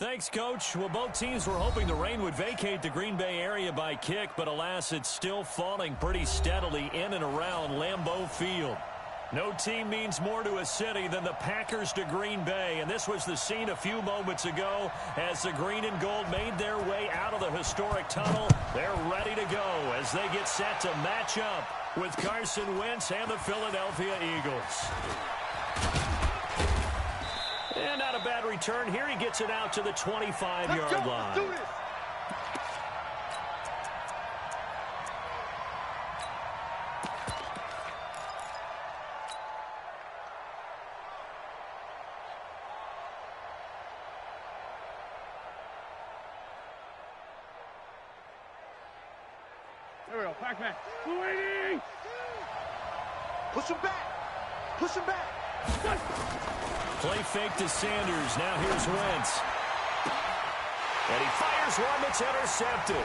Thanks, Coach. Well, both teams were hoping the rain would vacate the Green Bay area by kick, but alas, it's still falling pretty steadily in and around Lambeau Field. No team means more to a city than the Packers to Green Bay, and this was the scene a few moments ago as the green and gold made their way out of the historic tunnel. They're ready to go as they get set to match up with Carson Wentz and the Philadelphia Eagles. And not a bad return here. He gets it out to the 25-yard line. There we go. Pack back. Waiting. Push him back. Push him back. Play fake to Sanders. Now here's Wentz. And he fires one that's intercepted.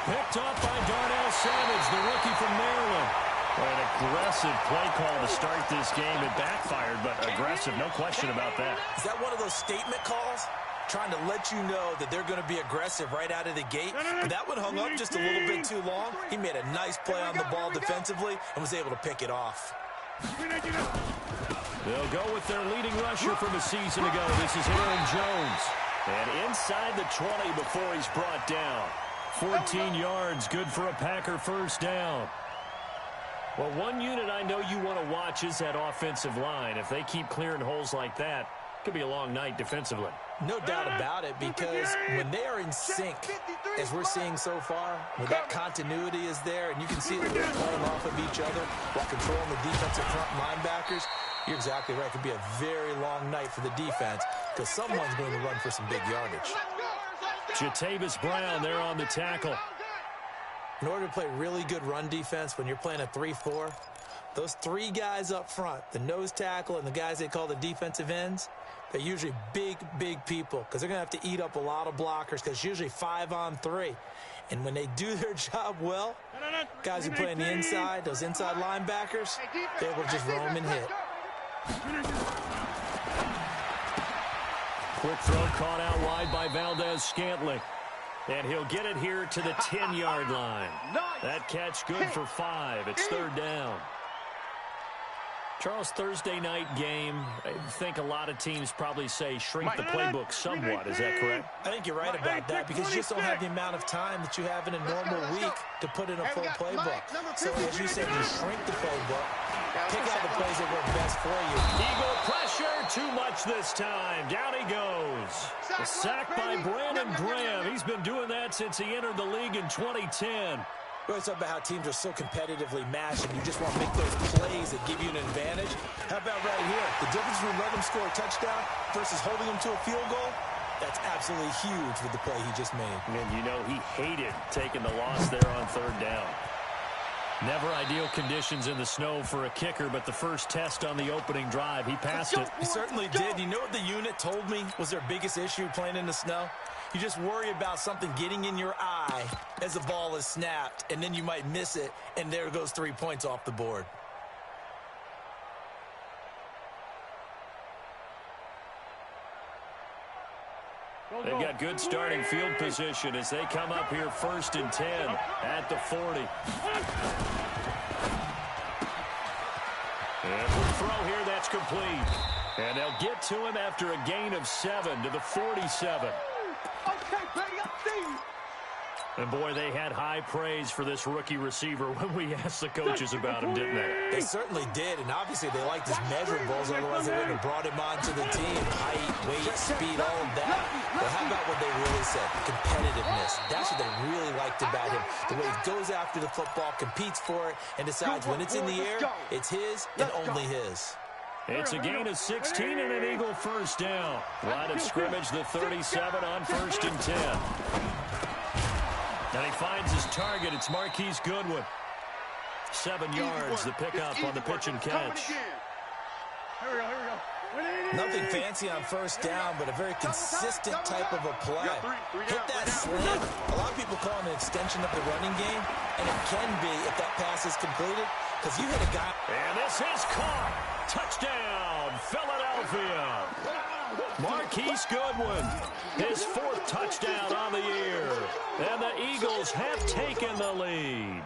Picked off by Darnell Savage, the rookie from Maryland. An aggressive play call to start this game. It backfired, but aggressive, no question about that. Is that one of those statement calls? Trying to let you know that they're going to be aggressive right out of the gate. But that one hung up just a little bit too long. He made a nice play on the ball defensively and was able to pick it off. They'll go with their leading rusher from a season ago. This is Aaron Jones. And inside the 20 before he's brought down. 14 yards, good for a Packer first down. Well, one unit I know you want to watch is that offensive line. If they keep clearing holes like that, it could be a long night defensively. No doubt about it, because when they are in sync, as we're seeing so far, when that continuity is there, and you can see that they're playing off of each other while controlling the defensive front linebackers, you're exactly right. It could be a very long night for the defense because someone's going to run for some big yardage. Jatavis Brown there on the tackle. In order to play really good run defense when you're playing a 3-4, those three guys up front, the nose tackle and the guys they call the defensive ends, they're usually big, big people because they're going to have to eat up a lot of blockers because it's usually 5-on-3. And when they do their job well, guys who play on the inside, those inside linebackers, they're able to just roam and hit. Quick throw caught out wide by Valdez-Scantling. And he'll get it here to the 10-yard line. That catch good for 5. It's third down. Charles, Thursday night game, I think a lot of teams probably say shrink the playbook somewhat. Is that correct? I think you're right about that because you just don't have the amount of time that you have in a normal week to put in a full playbook. So as you said, you shrink the playbook, pick out the plays that work best for you. Eagle pressure, too much this time. Down he goes. A sack by Brandon Graham. He's been doing that since he entered the league in 2010. We always talk about how teams are so competitively matched and you just want to make those plays that give you an advantage. How about right here? The difference between letting them score a touchdown versus holding them to a field goal, that's absolutely huge with the play he just made. And you know he hated taking the loss there on third down. Never ideal conditions in the snow for a kicker, but the first test on the opening drive, he passed it. He certainly did. You know what the unit told me was their biggest issue playing in the snow? You just worry about something getting in your eye as the ball is snapped, and then you might miss it, and there goes 3 points off the board. They've got good starting field position as they come up here 1st and 10 at the 40. And the throw here, that's complete. And they'll get to him after a gain of 7 to the 47. Okay, buddy, I'm seeing you. And, boy, they had high praise for this rookie receiver when we asked the coaches about him, didn't they? They certainly did, and obviously they liked his measurables, otherwise they wouldn't have brought him onto the team. Height, weight, speed, all of that. But how about what they really said? Competitiveness. That's what they really liked about him. The way he goes after the football, competes for it, and decides when it's in the air, it's his and only his. It's a gain of 16 and an Eagle first down. Line of scrimmage, the 37 on 1st and 10. And he finds his target. It's Marquise Goodwin. 7 yards, the pickup on the pitch and catch. Here we go. Nothing fancy on first down, but a very consistent type of a play. Hit that slant. A lot of people call it an extension of the running game, and it can be if that pass is completed, because you hit a guy. And this is caught. Touchdown, Philadelphia. Marquise Goodwin, his 4th touchdown on the year. And the Eagles have taken the lead.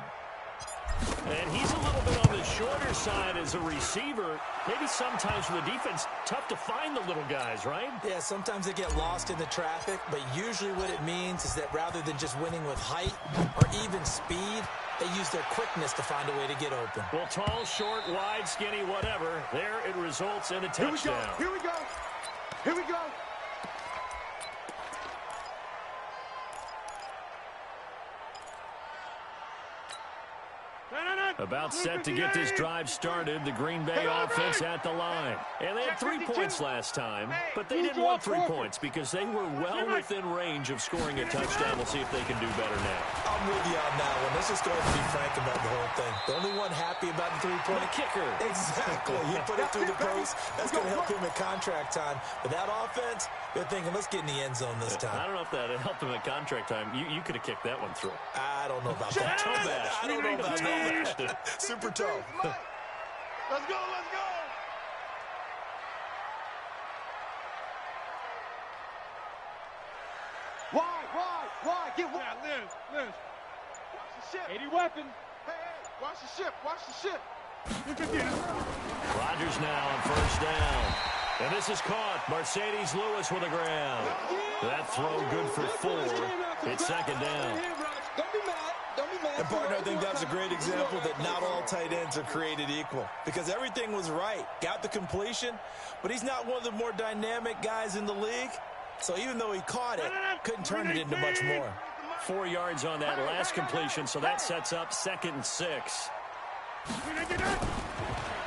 And he's a little bit on the shorter side as a receiver. Maybe sometimes for the defense, tough to find the little guys, right? Yeah, sometimes they get lost in the traffic, but usually what it means is that rather than just winning with height or even speed, they use their quickness to find a way to get open. Well, tall, short, wide, skinny, whatever. There it results in a touchdown. Here we go. Here we go. About set to get this drive started, the Green Bay offense at the line. And they had 3 points last time, but they didn't want 3 points because they were well within range of scoring a touchdown. We'll see if they can do better now. I'm with you on that one. Let's just go ahead and be frank about the whole thing. The only one happy about the three-point kicker. Exactly. He put it through the post. That's going to help him at contract time. But that offense, they're thinking, let's get in the end zone this time. I don't know if that helped him at contract time. You could have kicked that one through. I don't know about that. I don't know about that. Super toe. Let's go, let's go. Why? Get one. Liz. Watch the ship. 80 weapon. Hey, watch the ship. Rodgers now on first down. And this is caught. Mercedes Lewis with a grab. That throw good for 4. It's second down. Don't be mad. And, partner, I think that's a great example that not all tight ends are created equal because everything was right. Got the completion, but he's not one of the more dynamic guys in the league. So even though he caught it, couldn't turn it into much more. 4 yards on that last completion, so that sets up 2nd and 6.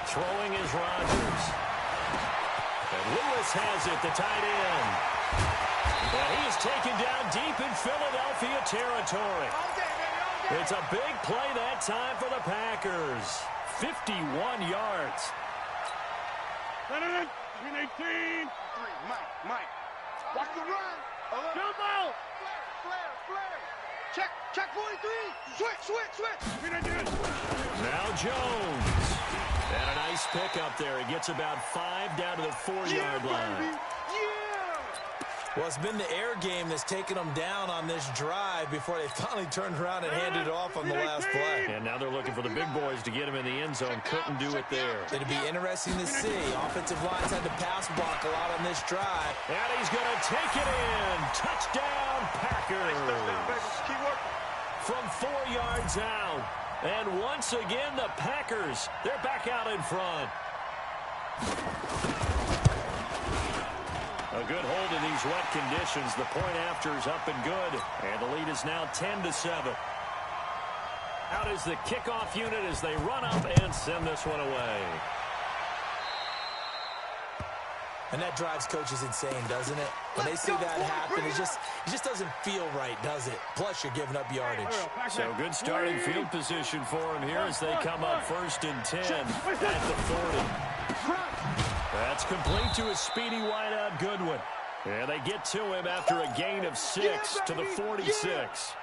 Throwing is Rodgers. And Lewis has it, the tight end. And he is taken down deep in Philadelphia territory. It's a big play that time for the Packers. 51 yards. 18. Mike. Watch the run. Jump out. Flare. Check 43. Switch. Now Jones. And a nice pickup there. He gets about 5 down to the 4-yard line. Baby. Well, it's been the air game that's taken them down on this drive before they finally turned around and handed it off on the last play. And now they're looking for the big boys to get him in the end zone. Couldn't do it there. It'll be interesting to see. Offensive lines had to pass block a lot on this drive. And he's going to take it in. Touchdown, Packers. Keep working. From 4 yards out. And once again, the Packers, they're back out in front. A good hold in these wet conditions. The point after is up and good. And the lead is now 10-7. Out is the kickoff unit as they run up and send this one away. And that drives coaches insane, doesn't it? When they see that happen, it just doesn't feel right, does it? Plus, you're giving up yardage. So good starting field position for him here as they come up 1st and 10 at the 40. That's complete to a speedy wideout Goodwin. And they get to him after a gain of 6 to the 46.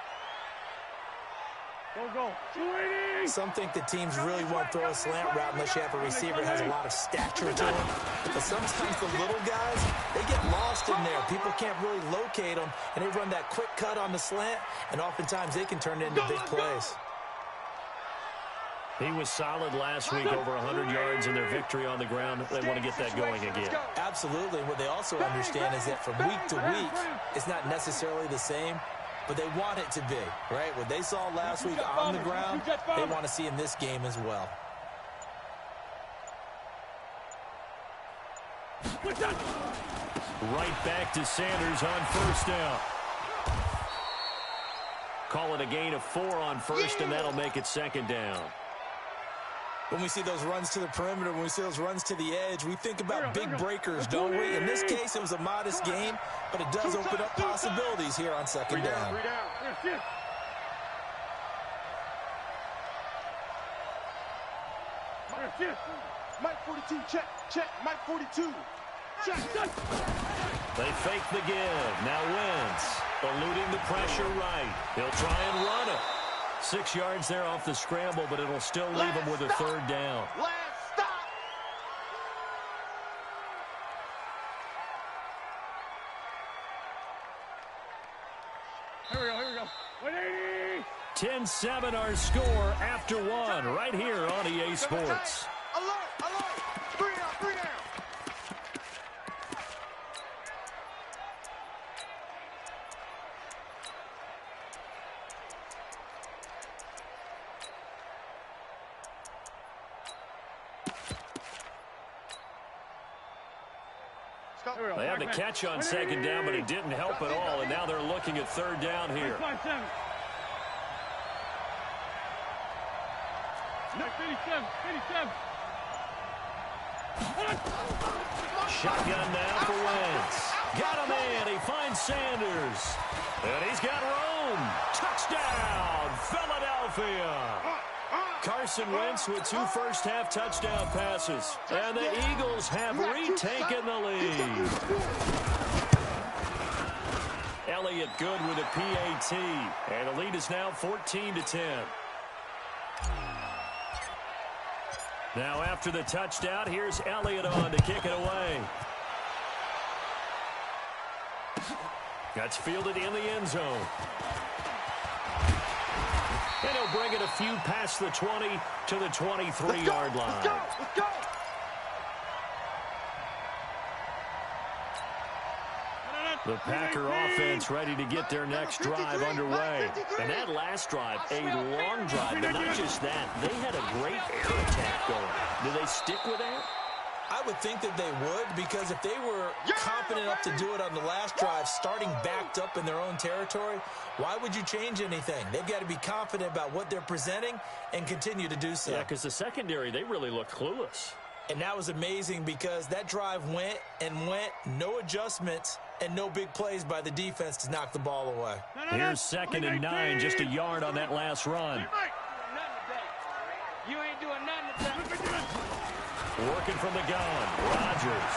Go. Some think the teams really won't throw a slant route unless you have a receiver that has a lot of stature to him. But sometimes the little guys, they get lost in there. People can't really locate them, and they run that quick cut on the slant, and oftentimes they can turn it into big plays. He was solid last week, over 100 yards in their victory on the ground. They want to get that going again. Absolutely. What they also understand is that from week to week, it's not necessarily the same, but they want it to be, right? What they saw last week on the ground, they want to see in this game as well. Right back to Sanders on first down. Call it a gain of 4 on first, and that'll make it 2nd down. When we see those runs to the perimeter, when we see those runs to the edge, we think about big breakers, don't we? In this case, it was a modest gain, but it does open up possibilities here on 2nd down. Mike 42, check. Mike 42. Check. They fake the give. Now Wentz eluding the pressure right. He'll try and run it. 6 yards there off the scramble, but it'll still leave him with a 3rd down. Last stop. Here we go. 180. 10-7 our score after one right here on EA Sports. Alert. 3 down. They had the catch on second down, but it didn't help at all, and now they're looking at third down here. 57. Shotgun now for Wentz. Got him in. He finds Sanders. And he's got Rome. Touchdown, Philadelphia. Carson Wentz with 2 first-half touchdown passes. And the Eagles have retaken the lead. Elliott good with a PAT. And the lead is now 14-10. Now after the touchdown, here's Elliott on to kick it away. That's fielded in the end zone. And he'll bring it a few past the 20 to the 23-yard line. Let's go. The Packer offense ready to get their next drive underway. And that last drive, a long drive, but not just that. They had a great air attack going. Do they stick with that? I would think that they would, because if they were confident enough to do it on the last drive, starting backed up in their own territory, why would you change anything? They've got to be confident about what they're presenting and continue to do so. Yeah, because the secondary, they really looked clueless. And that was amazing because that drive went, no adjustments, and no big plays by the defense to knock the ball away. Here's 2nd and 9, just a yard on that last run. You ain't doing nothing today. Working from the gun, Rodgers.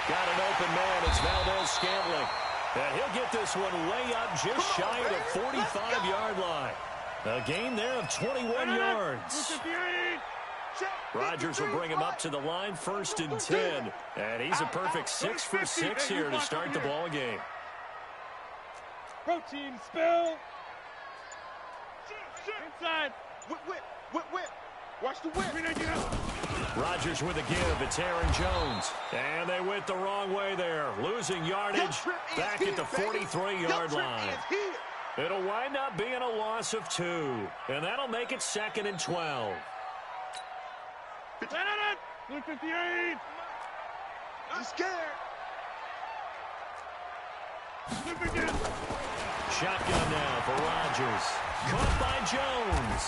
Got an open man, it's Valdez-Scantling. And he'll get this one way up just shy of the 45-yard line. A gain there of 21 yards. Rodgers will bring him up to the line, 1st and 10. And he's a perfect 6 for 6 here to start the ball game. Protein spill. Inside. Whip. Watch the whip. Rodgers with a give. It's Aaron Jones. And they went the wrong way there. Losing yardage back at the 43-yard line. It'll wind up being a loss of 2. And that'll make it 2nd and 12. 58. I'm scared. Shotgun now for Rodgers. Caught by Jones.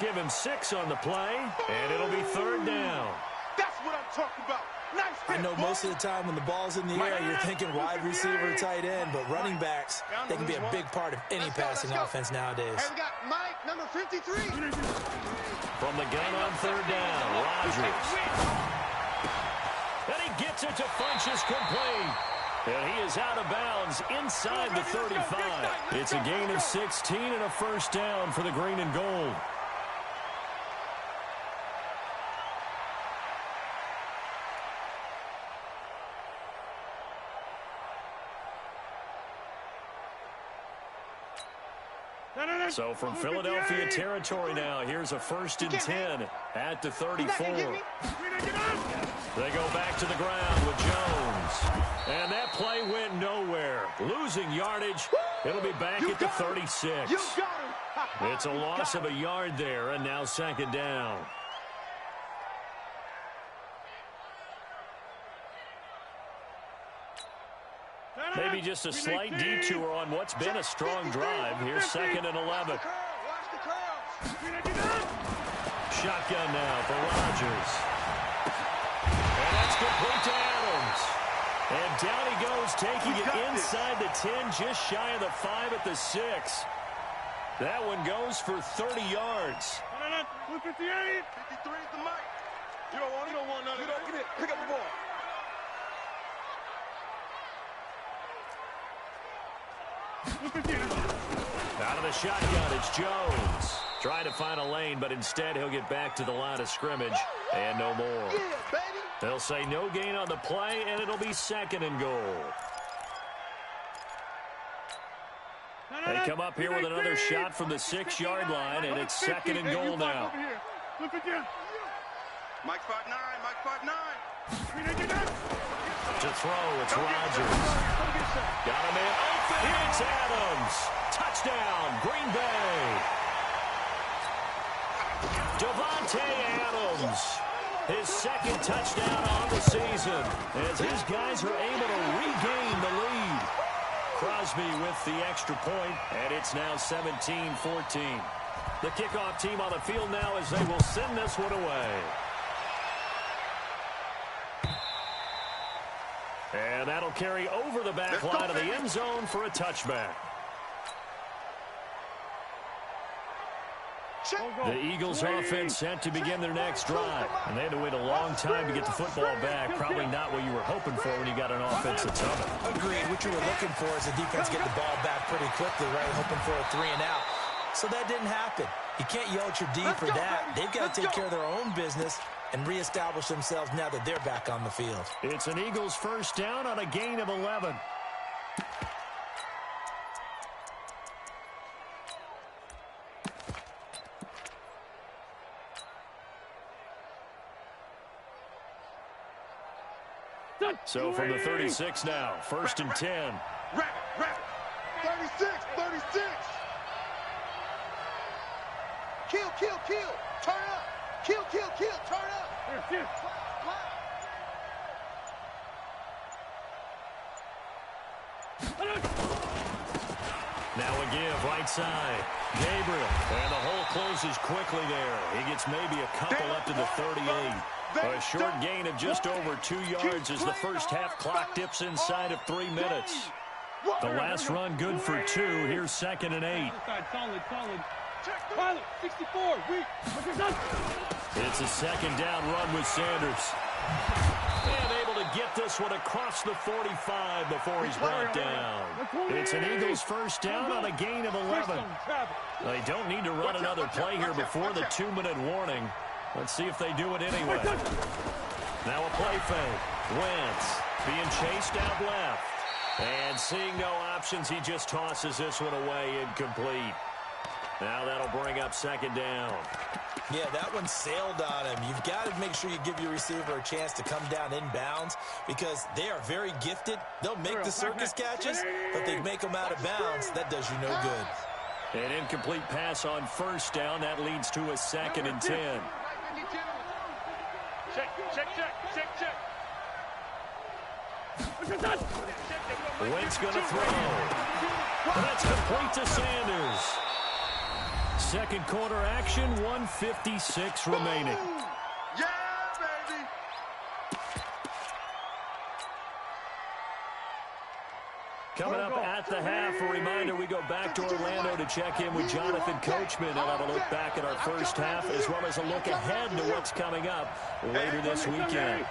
Give him 6 on the play, and it'll be 3rd down. That's what I'm talking about. Nice hit, I know most of the time when the ball's in the air, you're thinking wide receiver, tight end, but running backs, they can be a big part of any passing offense nowadays. And we got Mike, number 53. From the gun on 3rd down, Rodgers. And he gets it to Funchess complete. And he is out of bounds inside the 35. It's a gain of 16 and a 1st down for the green and gold. So from Philadelphia territory now, here's a 1st and 10 at the 34. They go back to the ground with Jones. And that play went nowhere. Losing yardage. It'll be back at the 36. It's a loss of a yard there, and now 2nd down. Maybe just a slight detour on what's been a strong drive. Here's 2nd and 11. Shotgun now for Rodgers. And that's complete to Adams. And down he goes, taking it inside the 10, just shy of the 5 at the 6. That one goes for 30 yards. 58. 53 is the mic. You don't want none of that. Get it. Pick up the ball. Out of the shotgun, it's Jones. Trying to find a lane, but instead he'll get back to the line of scrimmage. And no more. Yeah, baby. They'll say no gain on the play, and it'll be 2nd and goal. They come up here with another shot from the 6-yard line, and it's 2nd and goal now. Mike 5'9", Mike 5'9". To throw, it's Rodgers. Got him in. Open. It's Adams. Touchdown, Green Bay. Devontae Adams. His 2nd touchdown on the season, as his guys are able to regain the lead. Crosby with the extra point, and it's now 17-14. The kickoff team on the field now as they will send this one away. And that'll carry over the back line of the end zone for a touchback. The Eagles offense set to begin their next drive. And they had to wait a long time to get the football back. Probably not what you were hoping for when you got an offense that's humming. Agreed. What you were looking for is the defense get the ball back pretty quickly, right? Hoping for a 3 and out. So that didn't happen. You can't yell at your D for that. They've got to take care of their own business and reestablish themselves now that they're back on the field. It's an Eagles first down on a gain of 11. So from the 36 now, 1st and 10. Wrap. 36. Kill. Turn up. Kill. Turn up. Now a give, right side. Gabriel. And the hole closes quickly there. He gets maybe a couple up to the 38. A short gain of just over 2 yards as the first half clock dips inside of 3 minutes. The last run good for 2. Here's 2nd and 8. Solid. Pilot, 64, weak. It's a 2nd down run with Sanders. And able to get this one across the 45 before he's brought down. It's an Eagles first down on a gain of 11. They don't need to run another play here before the 2-minute warning. Let's see if they do it anyway. Now a play fake. Wentz being chased out left. And seeing no options, he just tosses this one away, incomplete. Now that'll bring up 2nd down. Yeah, that one sailed on him. You've got to make sure you give your receiver a chance to come down inbounds because they are very gifted. They'll make the circus catches, but they make them out of bounds. That does you no good. An incomplete pass on 1st down. That leads to a 2nd and 10. Check. Wentz going to throw. That's complete to Sanders. 2nd quarter action, 1:56 remaining. Yeah, baby. Coming up at the half, a reminder we go back to Orlando to check in with Jonathan Coachman. He'll have a look back at our first half as well as a look ahead to what's coming up later this weekend.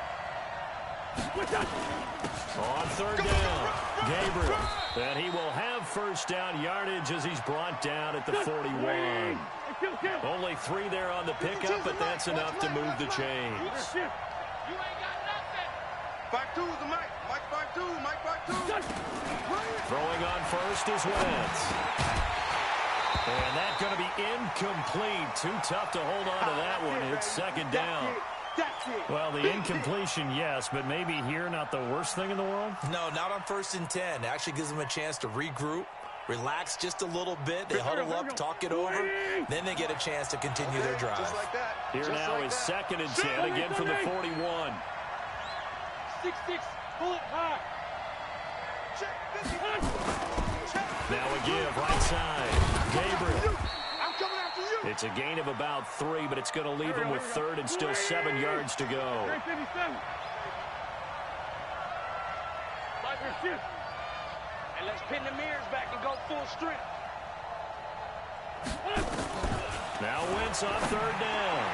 On 3rd down, Gabriel. And he will have 1st down yardage as he's brought down at the 41. Only 3 there on the pickup, but that's enough to move the chains. You ain't got nothing. 5'2" is the Mike. Mike 5'2", Mike 5'2". Throwing on 1st is Wentz. And that's going to be incomplete. Too tough to hold on to that one. It's 2nd down. Well, the incompletion, yes, but maybe here not the worst thing in the world? No, not on 1st and 10. It actually gives them a chance to regroup, relax just a little bit. They huddle up, talk it over. Then they get a chance to continue their drive. Just like that. Here now is 2nd and 10, again from the 41. 6-6, pull it high. Now a give, right side. Gabriel. I'm coming after you. It's a gain of about 3, but it's going to leave him with 3rd and still 7 yards to go. And let's pin the mirrors back and go full strength. Now Wentz on 3rd down.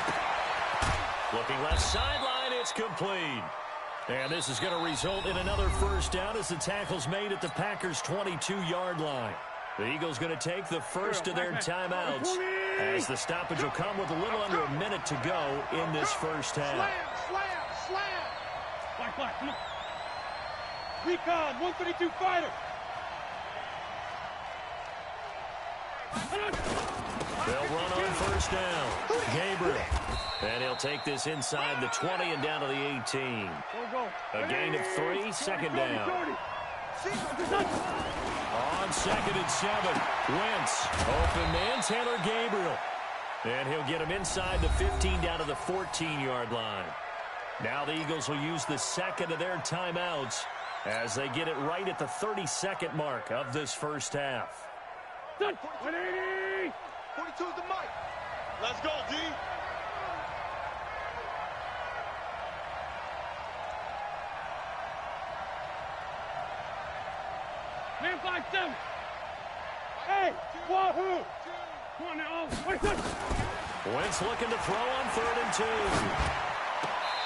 Looking left sideline, it's complete. And this is going to result in another 1st down as the tackle's made at the Packers' 22-yard line. The Eagles going to take the first of their timeouts as the stoppage will come with a little under a minute to go in this first half. Slam. Black, come on. Recon, 132 fighter. They'll run on first down. Gabriel. And he'll take this inside the 20 and down to the 18. A gain of 3, second down. On 2nd and 7, Wentz. Open man, Taylor Gabriel. And he'll get him inside the 15 down to the 14-yard line. Now the Eagles will use the second of their timeouts as they get it right at the 32nd mark of this first half. 180! 42's the mic. Let's go, D. Man, 5-7. Hey, wahoo! Come on now. Wentz looking to throw on 3rd and 2.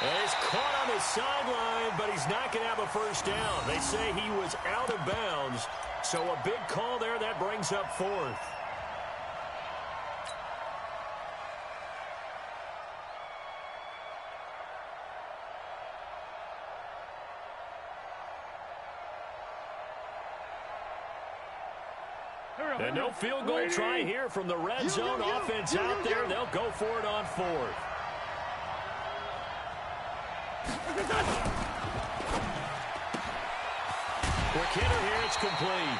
And he's caught on the sideline, but he's not going to have a first down. They say he was out of bounds, so a big call there. That brings up 4th. And no field goal try here from the red zone. Offense out there. They'll go for it on 4th. Quick hitter here. It's complete.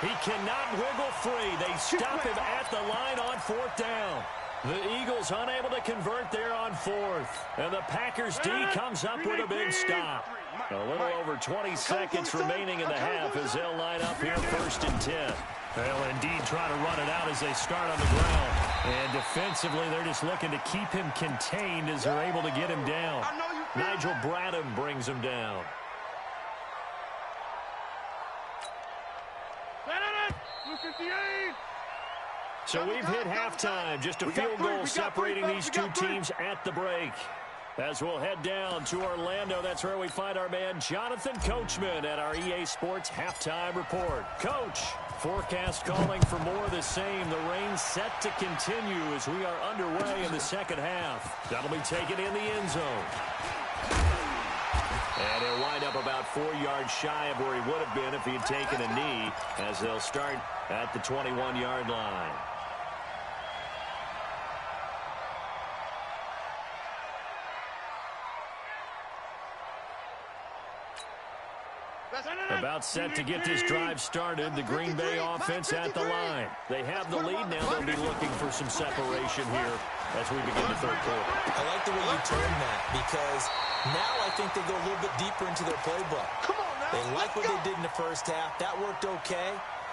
He cannot wiggle free. They stop him at the line on 4th down. The Eagles unable to convert there on 4th. And the Packers D comes up with a big stop. A little over 20 seconds remaining in the half as they'll line up here 1st and 10. They'll indeed try to run it out as they start on the ground. And defensively, they're just looking to keep him contained as they're able to get him down. Nigel Bradham brings him down. So we've hit halftime. Just a field goal separating these two teams at the break. As we'll head down to Orlando, that's where we find our man Jonathan Coachman at our EA Sports Halftime Report. Coach, forecast calling for more of the same. The rain set to continue as we are underway in the second half. That'll be taken in the end zone. And he'll wind up about 4 yards shy of where he would have been if he had taken a knee, as they'll start at the 21-yard line. About set to get this drive started. The Green Bay offense at the line. They have the lead now. They'll be looking for some separation here as we begin the third quarter. I like the way you turn that because now I think they go a little bit deeper into their playbook. They like what they did in the first half. That worked okay.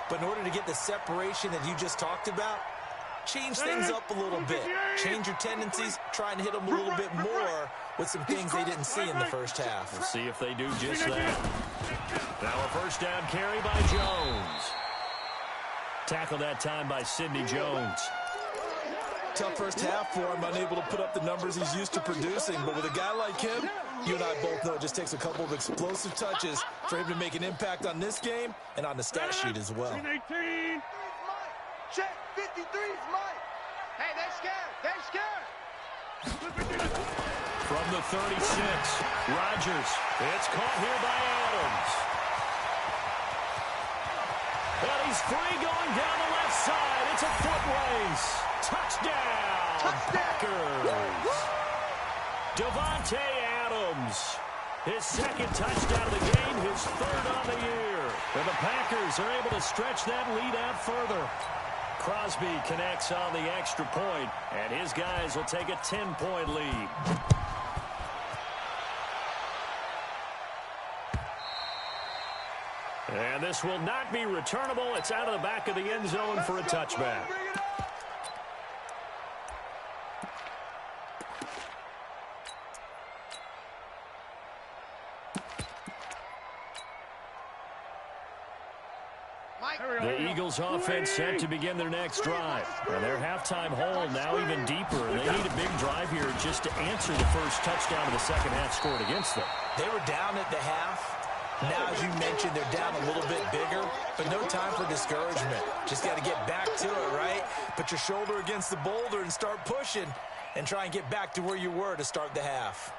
But in order to get the separation that you just talked about, change things up a little bit. Change your tendencies. Try and hit them a little bit more with some things they didn't see in the first half. We'll see if they do just that. Now a first down carry by Jones. Tackled that time by Sidney Jones. Tough first half for him, unable to put up the numbers he's used to producing. But with a guy like him, you and I both know it just takes a couple of explosive touches for him to make an impact on this game and on the stat sheet as well. 18. Check 53's Mike. Hey, they're scared. They're scared. From the 36, Rodgers. It's caught here by Adams. And he's free going down the left side. It's a foot race. Touchdown, Packers. Davante Adams. His second touchdown of the game, his third on the year. And the Packers are able to stretch that lead out further. Crosby connects on the extra point, and his guys will take a 10-point lead. And this will not be returnable. It's out of the back of the end zone for a touchback. The Eagles offense set to begin their next drive. And their halftime hole now even deeper. They need a big drive here just to answer the first touchdown of the second half scored against them. They were down at the half. Now, as you mentioned, they're down a little bit bigger, but no time for discouragement. Just got to get back to it, right? Put your shoulder against the boulder and start pushing and try and get back to where you were to start the half.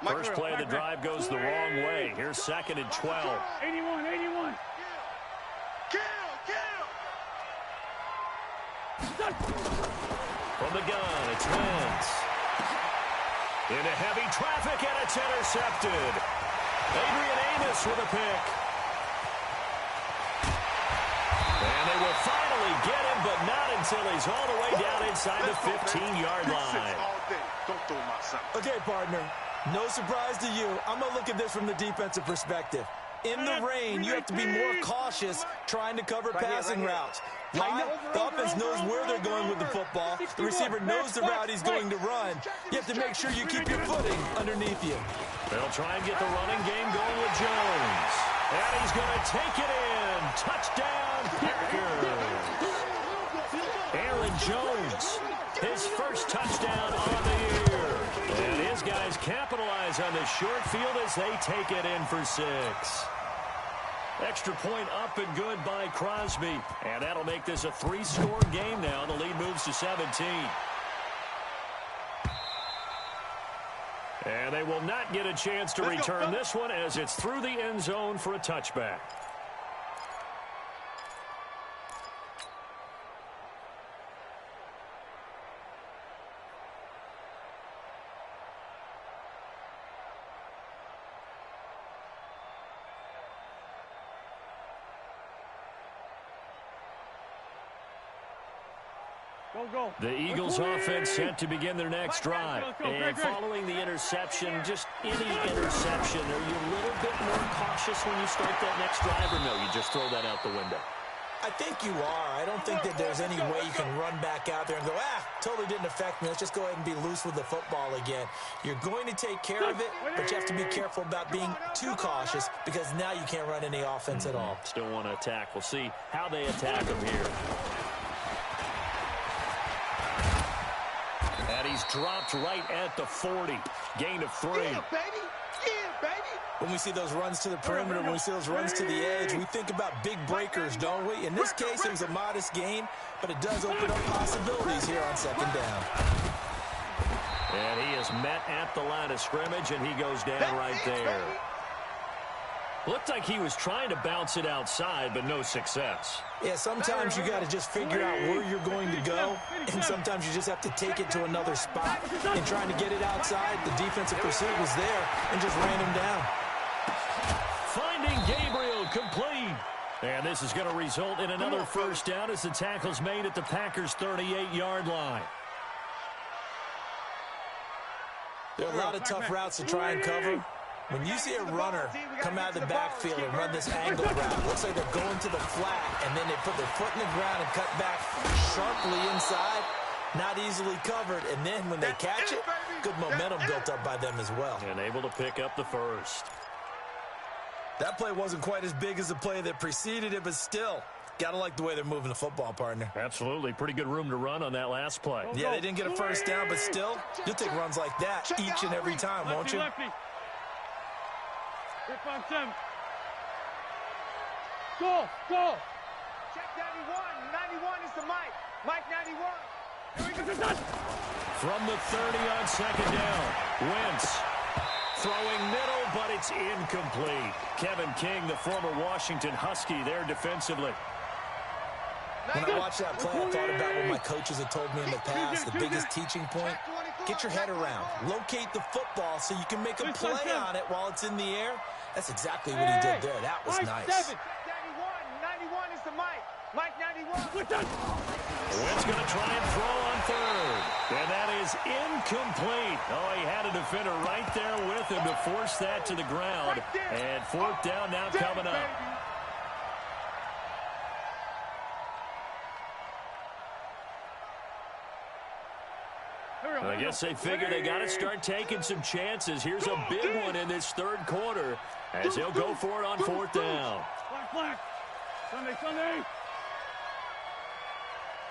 First play of the drive goes the wrong way. Here's 2nd and 12. 81. Kill. From the gun, it's Wentz. Into heavy traffic, and it's intercepted. Adrian Amos with a pick. And they will finally get him, but not until he's all the way down inside the 15-yard line. Okay, partner, no surprise to you. I'm going to look at this from the defensive perspective. In the rain, you have to be more cautious trying to cover passing routes. Why? The offense knows where they're going with the football. The receiver knows the route he's going to run. You have to make sure you keep your footing underneath you. They'll try and get the running game going with Jones. And he's going to take it in. Touchdown, Packers. Aaron Jones, his first touchdown on the year. And his guys capitalize on the short field as they take it in for 6. Extra point up and good by Crosby. And that'll make this a 3-score game now. The lead moves to 17. And they will not get a chance to return this one as it's through the end zone for a touchback. The Eagles offense set to begin their next drive. And following the interception, just any interception, are you a little bit more cautious when you start that next drive, or no, you just throw that out the window? I think you are. I don't think that there's any way you can run back out there and go, totally didn't affect me. Let's just go ahead and be loose with the football again. You're going to take care of it, but you have to be careful about being too cautious because now you can't run any offense at all. Still want to attack. We'll see how they attack them here. And he's dropped right at the 40. Gain of 3. Yeah, baby. When we see those runs to the perimeter, when we see those runs to the edge, we think about big breakers, don't we? In this case, it was a modest gain, but it does open up possibilities here on 2nd down. And he is met at the line of scrimmage, and he goes down right there. Looked like he was trying to bounce it outside, but no success. Yeah, sometimes you got to just figure out where you're going to go, and sometimes you just have to take it to another spot. And trying to get it outside, the defensive pursuit was there and just ran him down. Finding Gabriel complete. And this is going to result in another first down as the tackle's made at the Packers' 38-yard line. There are a lot of tough routes to try and cover. When you see a runner come out of the backfield and run this angle route, looks like they're going to the flat, and then they put their foot in the ground and cut back sharply inside, not easily covered, and then when they catch it, good momentum built up by them as well. And able to pick up the first. That play wasn't quite as big as the play that preceded it, but still, got to like the way they're moving the football, partner. Absolutely. Pretty good room to run on that last play. Yeah, they didn't get a first down, but still, you'll take runs like that each and every time, won't you? Go! Check 91. 91 is the Mike. Mike 91. From the 30 on 2nd down. Wentz throwing middle, but it's incomplete. Kevin King, the former Washington Husky, there defensively. When I watched that play, I thought about what my coaches had told me in the past. The biggest teaching point, get your head around. Locate the football so you can make a play on it while it's in the air. That's exactly what he did there. That was nice. 91 is the Mike. Mike 91. Wentz going to try and throw on 3rd. And that is incomplete. Oh, he had a defender right there with him to force that to the ground. And 4th down now coming up. I guess they figure they got to start taking some chances. Here's a big one in this 3rd quarter as he'll go for it on 4th down. Black. Sunday.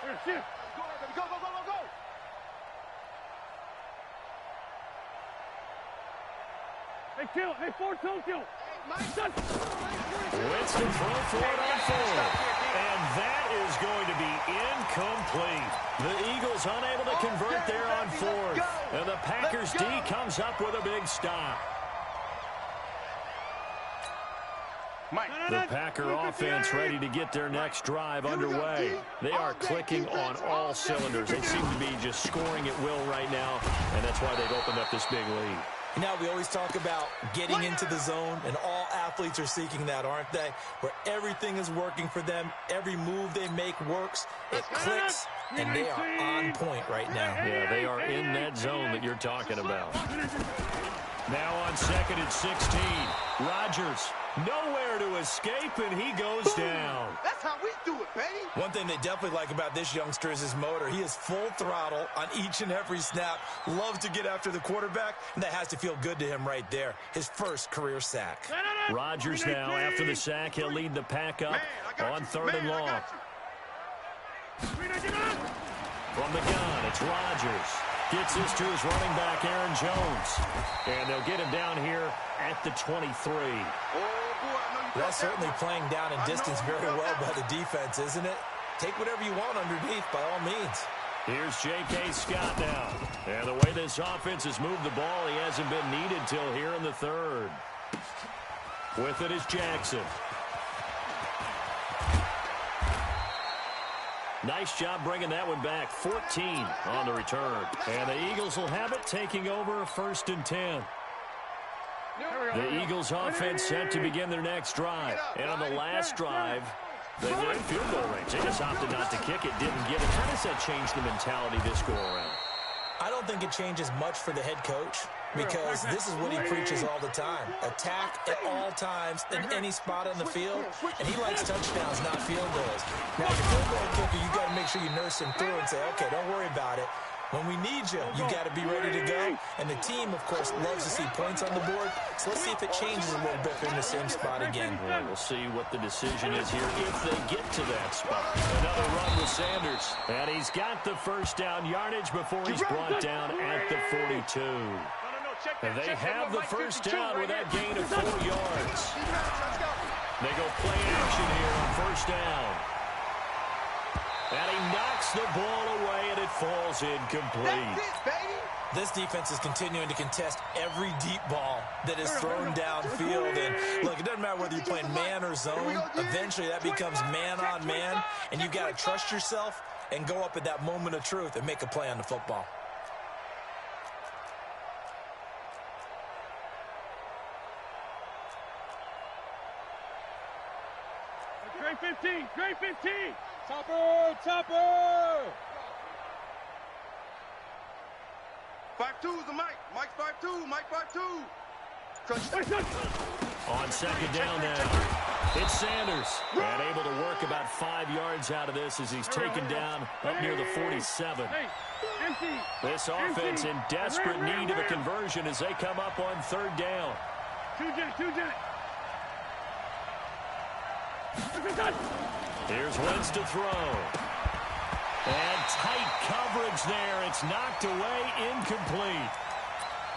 Here, shift. Go. Hey, kill. Hey, 4-2 kill. Wentz can throw for it on 4th. And that is going to be incomplete. The Eagles unable to convert there on fourth. And the Packers D comes up with a big stop. The Packer offense ready to get their next drive underway. They are clicking on all cylinders. They seem to be just scoring at will right now, and that's why they've opened up this big lead. Now, we always talk about getting into the zone, and all athletes are seeking that, aren't they? Where everything is working for them. Every move they make works. It clicks, and they are on point right now. Yeah, they are in that zone that you're talking about. Now on second and 16, Rodgers nowhere to escape, and he goes down. That's how we do it, baby. One thing they definitely like about this youngster is his motor. He is full throttle on each and every snap. Loves to get after the quarterback, and that has to feel good to him right there. His first career sack. Rodgers now, after the sack, he'll lead the pack up on third and long. From the gun, it's Rodgers. Gets this to his running back, Aaron Jones. And they'll get him down here at the 23. That's certainly playing down in distance very well by the defense, isn't it? Take whatever you want underneath, by all means. Here's J.K. Scott now. And the way this offense has moved the ball, he hasn't been needed till here in the third. With it is Jackson. Nice job bringing that one back. 14 on the return. And the Eagles will have it, taking over first and 10. The Eagles offense set to begin their next drive. And on the last drive, they were in field goal range. They just opted not to kick it, didn't get it. How does that change the mentality this go around? I don't think it changes much for the head coach, because this is what he preaches all the time. Attack at all times in any spot on the field, and he likes touchdowns, not field goals. Now, as a field goal kicker, you got to make sure you nurse him through and say, okay, don't worry about it. When we need you, you got to be ready to go. And the team, of course, loves to see points on the board. So let's see if it changes a little bit in the same spot again. Well, we'll see what the decision is here if they get to that spot. Another run with Sanders. And he's got the first down yardage before he's brought down at the 42. And they have the first down with that gain of 4 yards. They go play action here on first down. And he knocks the ball away, and it falls incomplete. That's it, baby. This defense is continuing to contest every deep ball that is thrown downfield. And look, it doesn't matter whether you're playing man or zone. Eventually, that becomes man on man, and you got to trust yourself and go up at that moment of truth and make a play on the football. Great 15, great 15. Topper, topper. 5-2 is the Mike. Mike's 5-2. Mike 5-2. On second down now, it's Sanders. And able to work about 5 yards out of this as he's taken down up near the 47. This offense in desperate need of a conversion as they come up on third down. Two jet. Here's Wentz to throw. And tight coverage there. It's knocked away, incomplete.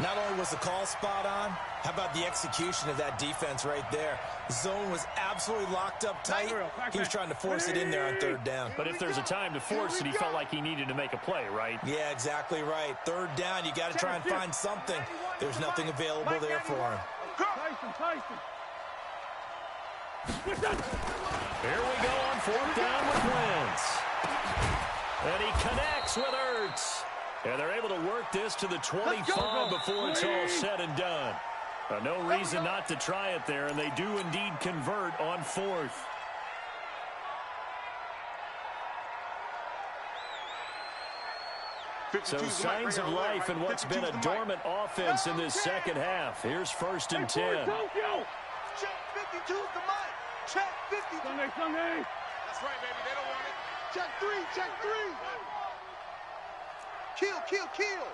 Not only was the call spot on, how about the execution of that defense right there? The zone was absolutely locked up tight. He was trying to force it in there on third down. But if there's a time to force it, he felt like he needed to make a play, right? Yeah, exactly right. Third down, you got to try and find something. There's nothing available there for him. Tyson. Here we go on fourth down with Wentz. And he connects with Ertz. And they're able to work this to the 25 before it's all said and done. No reason not to try it there, and they do indeed convert on fourth. So signs of life in what's been a dormant offense in this second half. Here's first and 10. Check 52's the Mike. Check 52. Sunday. That's right, baby. They don't want it. Check 3. Kill.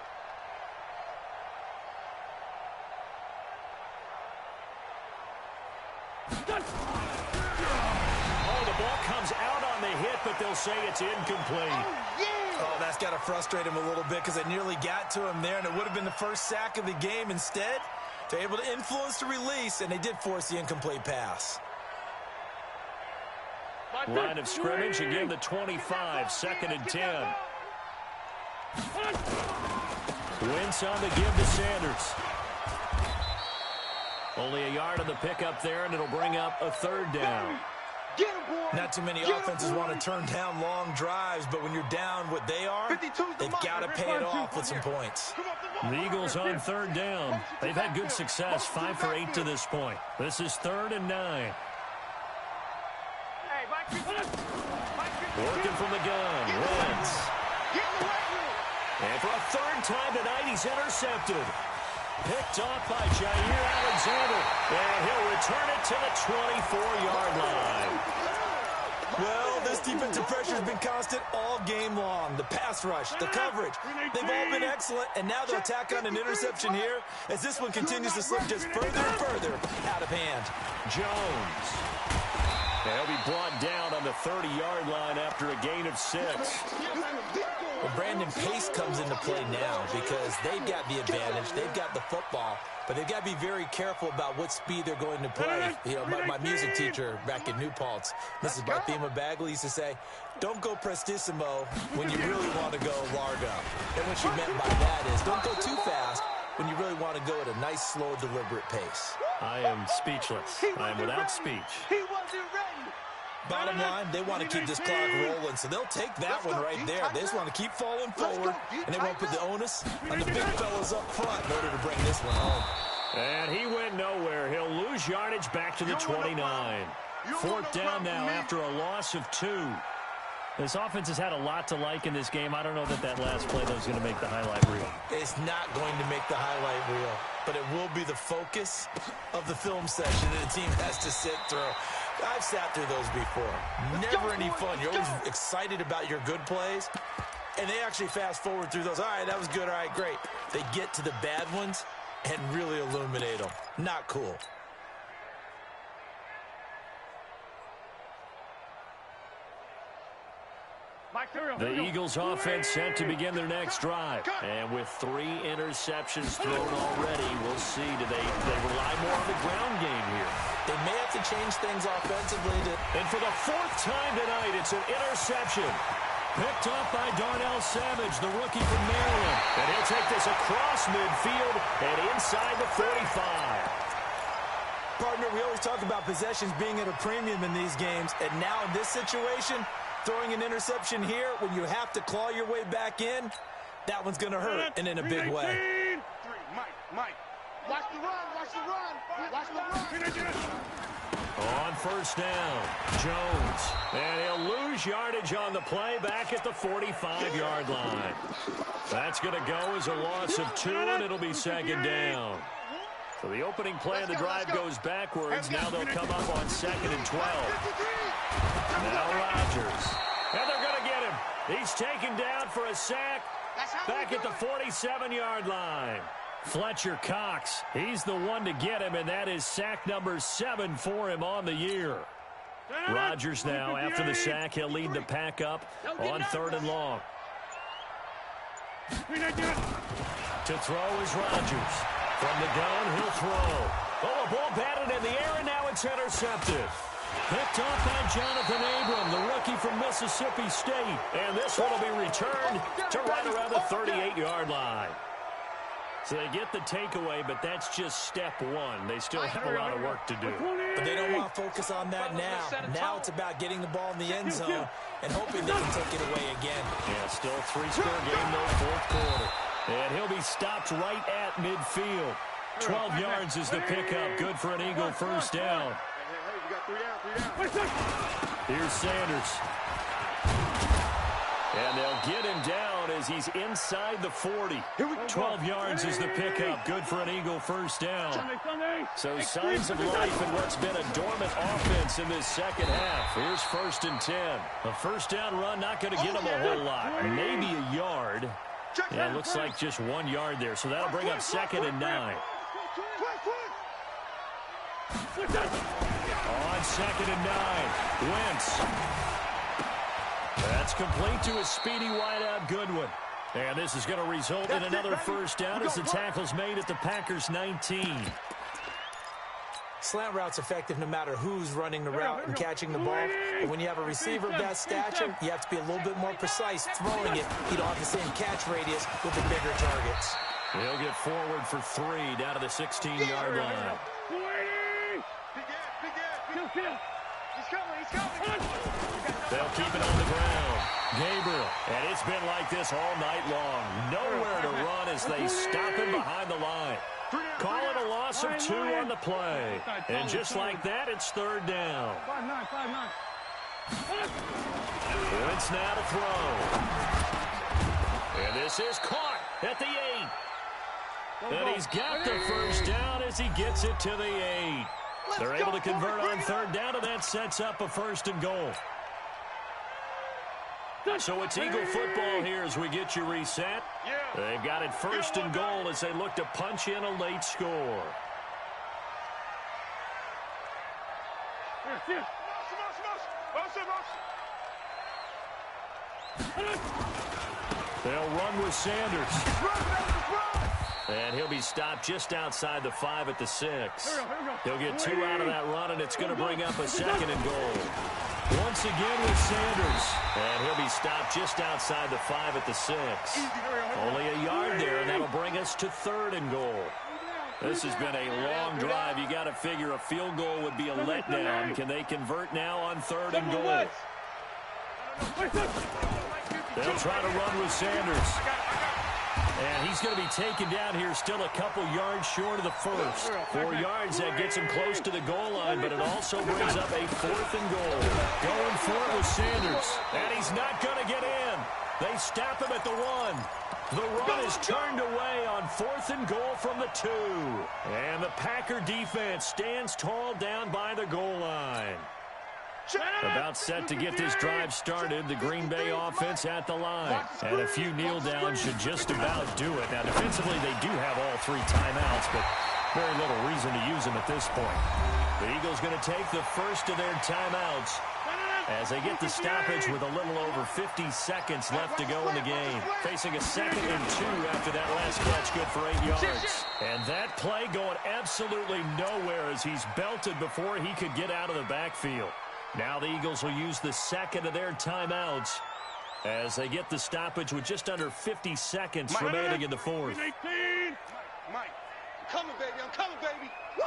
Oh, the ball comes out on the hit, but they'll say it's incomplete. Oh, that's got to frustrate him a little bit because they nearly got to him there, and it would have been the first sack of the game. Instead, they're able to influence the release, and they did force the incomplete pass. Line of scrimmage, again the 25, 2nd and 10. Wentz on the give to Sanders. Only a yard on the pickup there, and it'll bring up a 3rd down. Not too many offenses want to turn down long drives, but when you're down what they are, they've got to pay it off with some points. The Eagles on 3rd down. They've had good success, 5 for 8 to this point. This is 3rd and 9. Working from the gun, Wentz. And for a 3rd time tonight, he's intercepted. Picked off by Jair Alexander. And he'll return it to the 24-yard line. Well, this defensive pressure has been constant all game long. The pass rush, the coverage, they've all been excellent. And now they'll tack on an interception here as this one continues to slip just further and further out of hand. Jones. And he'll be brought down on the 30-yard line after a gain of 6. Well, Brandon, pace comes into play now because they've got the advantage. They've got the football, but they've got to be very careful about what speed they're going to play. You know, my music teacher back in New Paltz, Mrs. Barthema Bagley, used to say, don't go prestissimo when you really want to go largo. And what she meant by that is don't go too fast when you really want to go at a nice, slow, deliberate pace. I am speechless. I am without speech. He wasn't ready. Bottom line, they want to keep this clock rolling, so they'll take that one right there. They just want to keep falling forward, and they won't put the onus on the big fellas up front in order to bring this one home. And he went nowhere. He'll lose yardage back to the 29. 4th down now after a loss of 2. This offense has had a lot to like in this game. I don't know that that last play, though, is going to make the highlight reel. It's not going to make the highlight reel, but it will be the focus of the film session that the team has to sit through. I've sat through those before. Never any fun. You're always excited about your good plays, and they actually fast forward through those. All right, that was good. All right, great. They get to the bad ones and really illuminate them. Not cool. The Eagles offense set to begin their next drive. And with 3 interceptions thrown already, we'll see. Do they rely more on the ground game here? They may have to change things offensively. And for the 4th time tonight, it's an interception. Picked off by Darnell Savage, the rookie from Maryland. And he'll take this across midfield and inside the 45. Partner, we always talk about possessions being at a premium in these games. And now in this situation, throwing an interception here when you have to claw your way back in, that one's going to hurt, and in a big way. Mike. Watch the run. Watch the run. On 1st down, Jones. And he'll lose yardage on the play back at the 45-yard line. That's going to go as a loss of 2, and it'll be 2nd down. So the opening play of the drive goes backwards. Now they'll come up on 2nd and 12. Now Rodgers. And they're going to get him. He's taken down for a sack back at the 47-yard line. Fletcher Cox, he's the one to get him, and that is sack number 7 for him on the year. Rodgers now, after the sack, he'll lead the pack up on 3rd and long. To throw is Rodgers. From the gun, he'll throw. Oh, the ball batted in the air, and now it's intercepted. Picked off by Jonathan Abram, the rookie from Mississippi State. And this one will be returned to right around the 38-yard line. So they get the takeaway, but that's just step 1. They still have a lot of work to do. But they don't want to focus on that now. Now it's about getting the ball in the end zone and hoping they can take it away again. Yeah, still a 3-score game, though, 4th quarter. And he'll be stopped right at midfield. 12 yards is the pickup. Good for an Eagle 1st down. You got 3 down. Here's Sanders. And they'll get him down as he's inside the 40. 12 yards is the pickup. Good for an Eagle 1st down. So signs of life in what's been a dormant offense in this 2nd half. Here's 1st and 10. A 1st down run, not going to get him a whole lot. Maybe a yard. Yeah, it looks like just 1 yard there. So that'll bring up 2nd and 9. On 2nd and 9, Wentz. That's complete to a speedy wideout Goodwin. And this is going to result in another 1st down as the tackle's made at the Packers' 19. Slant route's effective no matter who's running the route and catching the ball. But when you have a receiver of that stature, you have to be a little bit more precise throwing it. You don't have the same catch radius with the bigger targets. He'll get forward for 3 down to the 16-yard line. They'll keep it on the ground. Gabriel. And it's been like this all night long. Nowhere to run as they stop him behind the line. Call it a loss of 2 on the play. And just like that, it's 3rd down. 5-9. Wentz now to throw. And this is caught at the 8. And he's got the first down as he gets it to the 8. They're able to convert on 3rd down, and that sets up a 1st and goal. So it's Eagle football here as we get you reset. They've got it 1st and goal as they look to punch in a late score. They'll run with Sanders. And he'll be stopped just outside the 5 at the 6. He'll get 2 out of that run, and it's going to bring up a 2nd and goal. Once again with Sanders. And he'll be stopped just outside the 5 at the 6. Only a yard there, and that'll bring us to 3rd and goal. This has been a long drive. You got to figure a field goal would be a letdown. Can they convert now on 3rd and goal? They'll try to run with Sanders. And he's going to be taken down here still a couple yards short of the 1st. 4 yards, that gets him close to the goal line, but it also brings up a 4th and goal. Going for it with Sanders. And he's not going to get in. They stop him at the 1. The run is turned away on 4th and goal from the 2. And the Packer defense stands tall down by the goal line. About set to get this drive started. The Green Bay offense at the line. And a few kneel downs should just about do it. Now, defensively, they do have all 3 timeouts, but very little reason to use them at this point. The Eagles going to take the first of their timeouts as they get the stoppage with a little over 50 seconds left to go in the game. Facing a 2nd and 2 after that last catch, good for 8 yards. And that play going absolutely nowhere as he's belted before he could get out of the backfield. Now the Eagles will use the 2nd of their timeouts as they get the stoppage with just under 50 seconds remaining in the 4th. Mike, I'm coming, baby. Woo!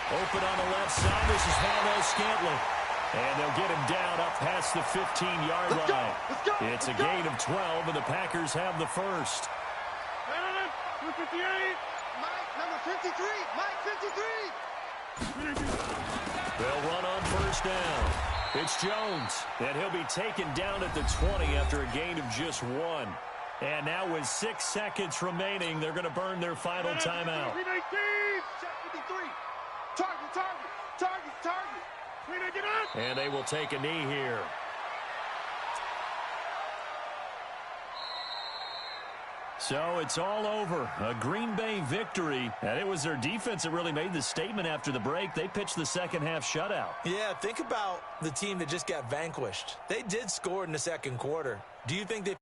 Open on the left side. This is Valdez-Scantling. And they'll get him down up past the 15-yard line. It's a gain of 12, and the Packers have the first. 258. Mike, number 53. Mike, 53. They'll run on 1st down. It's Jones, and he'll be taken down at the 20 after a gain of just 1. And now with 6 seconds remaining, they're going to burn their final timeout. 53. Target. And they will take a knee here. So it's all over. A Green Bay victory. And it was their defense that really made the statement after the break. They pitched the second half shutout. Yeah, think about the team that just got vanquished. They did score in the 2nd quarter. Do you think they